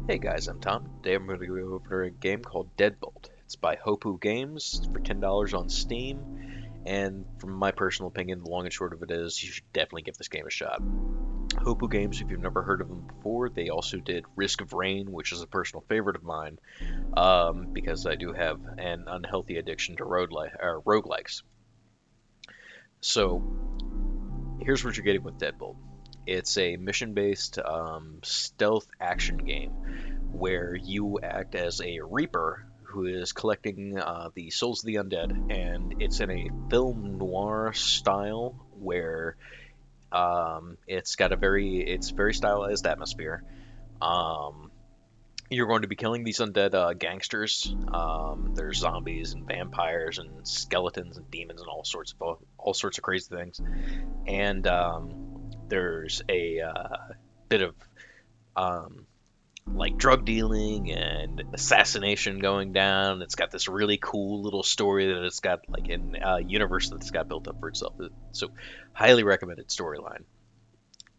Hey guys, I'm Tom. Today I'm going to go over a game called Deadbolt. It's by Hopoo Games for $10 on Steam, and from my personal opinion, the long and short of it is you should definitely give this game a shot. Hopoo Games, if you've never heard of them before, they also did Risk of Rain, which is a personal favorite of mine, because I do have an unhealthy addiction to roguelikes. So here's what you're getting with Deadbolt. It's a mission-based stealth action game where you act as a Reaper who is collecting the souls of the undead, and it's in a film noir style where it's very stylized atmosphere. Um, you're going to be killing these undead gangsters. There's zombies and vampires and skeletons and demons and all sorts of crazy things. And there's a bit of um, like drug dealing and assassination going down. It's got this really cool little story that it's got like an universe that it's got built up for itself. So, highly recommended storyline,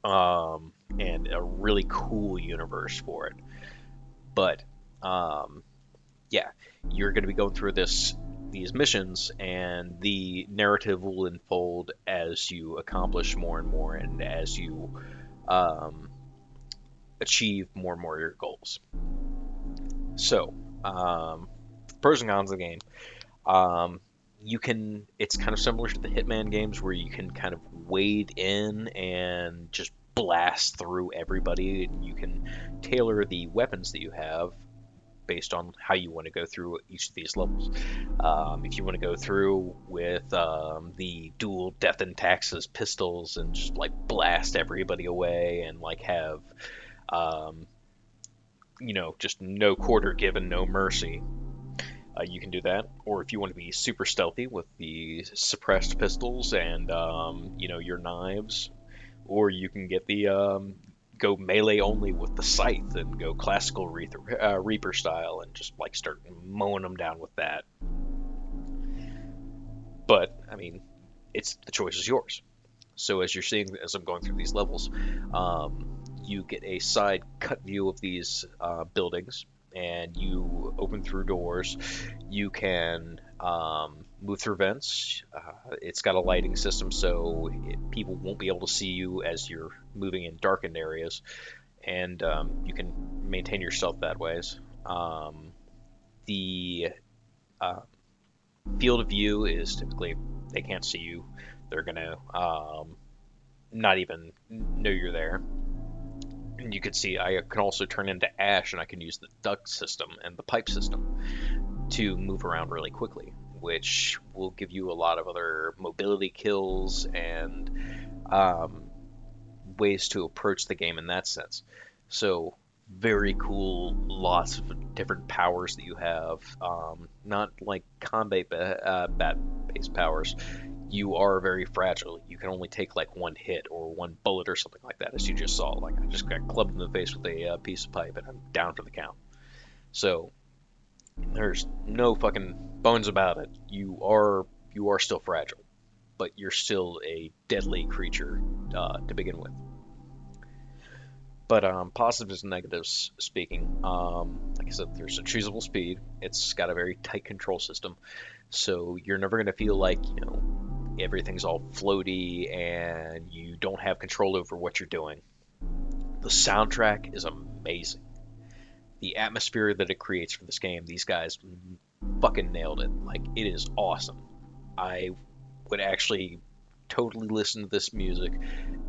and a really cool universe for it. But um, yeah, you're going to be going through these missions, and the narrative will unfold as you accomplish more and more, and as you um, achieve more and more of your goals. So, pros and cons of the game. Um, it's kind of similar to the Hitman games where you can kind of wade in and just blast through everybody, and you can tailor the weapons that you have based on how you want to go through each of these levels. If you want to go through with the dual death and taxes pistols and just like blast everybody away and like have um, just no quarter given, no mercy. You can do that, or if you want to be super stealthy with the suppressed pistols and your knives, or you can get the go melee only with the scythe and go classical Reaper style and just like start mowing them down with that. But I mean, it's the choice is yours. So as you're seeing as I'm going through these levels, you get a side cut view of these buildings, and you open through doors. You can move through vents. It's got a lighting system, so people won't be able to see you as you're moving in darkened areas, and you can maintain your stealth that ways. The uh, field of view is typically they can't see you. They're gonna not even know you're there. And you can see I can also turn into ash, and I can use the duct system and the pipe system to move around really quickly, which will give you a lot of other mobility kills and um, ways to approach the game in that sense. So very cool, lots of different powers that you have. Not like bat-based powers. You are very fragile. You can only take like one hit or one bullet or something like that, as you just saw. Like I just got clubbed in the face with a piece of pipe, and I'm down for the count. So there's no fucking bones about it. You are still fragile, but you're still a deadly creature to begin with. But positives and negatives speaking, like I said, there's a choosable speed. It's got a very tight control system, so you're never going to feel like everything's all floaty and you don't have control over what you're doing. The soundtrack is amazing. The atmosphere that it creates for this game, these guys fucking nailed it. Like, it is awesome. I would actually totally listen to this music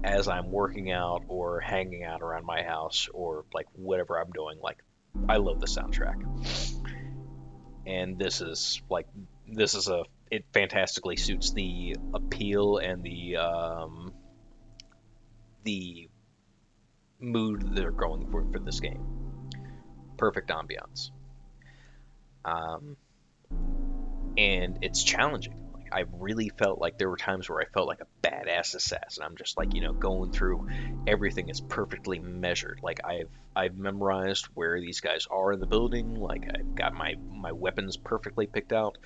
as I'm working out or hanging out around my house or like whatever I'm doing. Like, I love the soundtrack. And this is a it fantastically suits the appeal and the mood that they're going for this game. Perfect ambiance. Um, and it's challenging. Like, I really felt like there were times where I felt like a badass assassin. I'm just like going through everything is perfectly measured. Like I've memorized where these guys are in the building. Like I've got my weapons perfectly picked out,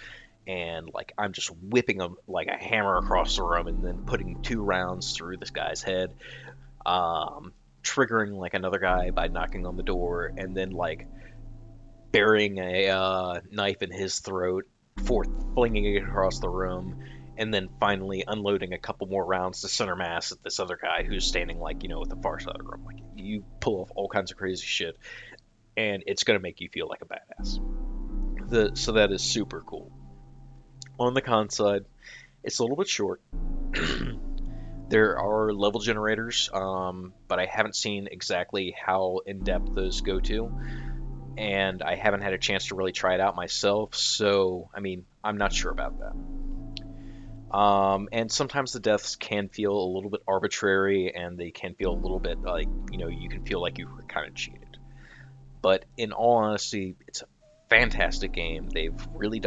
and like I'm just whipping them like a hammer across the room, and then putting 2 rounds through this guy's head. Um, triggering like another guy by knocking on the door, and then like burying a knife in his throat before flinging it across the room, and then finally unloading a couple more rounds to center mass at this other guy who's standing like at the far side of the room. Like you pull off all kinds of crazy shit, and it's gonna make you feel like a badass. So that is super cool. On the con side, it's a little bit short. There are level generators, but I haven't seen exactly how in depth those go to, and I haven't had a chance to really try it out myself. So, I mean, I'm not sure about that. And sometimes the deaths can feel a little bit arbitrary, and they can feel a little bit like you can feel like you were kind of cheated. But in all honesty, it's a fantastic game. They've really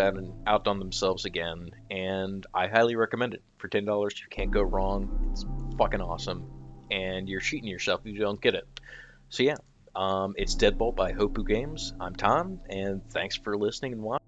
outdone themselves again, and I highly recommend it. For $10, you can't go wrong. It's fucking awesome, and you're cheating yourself if you don't get it. So yeah, it's Deadbolt by Hopoo Games. I'm Tom, and thanks for listening and watching.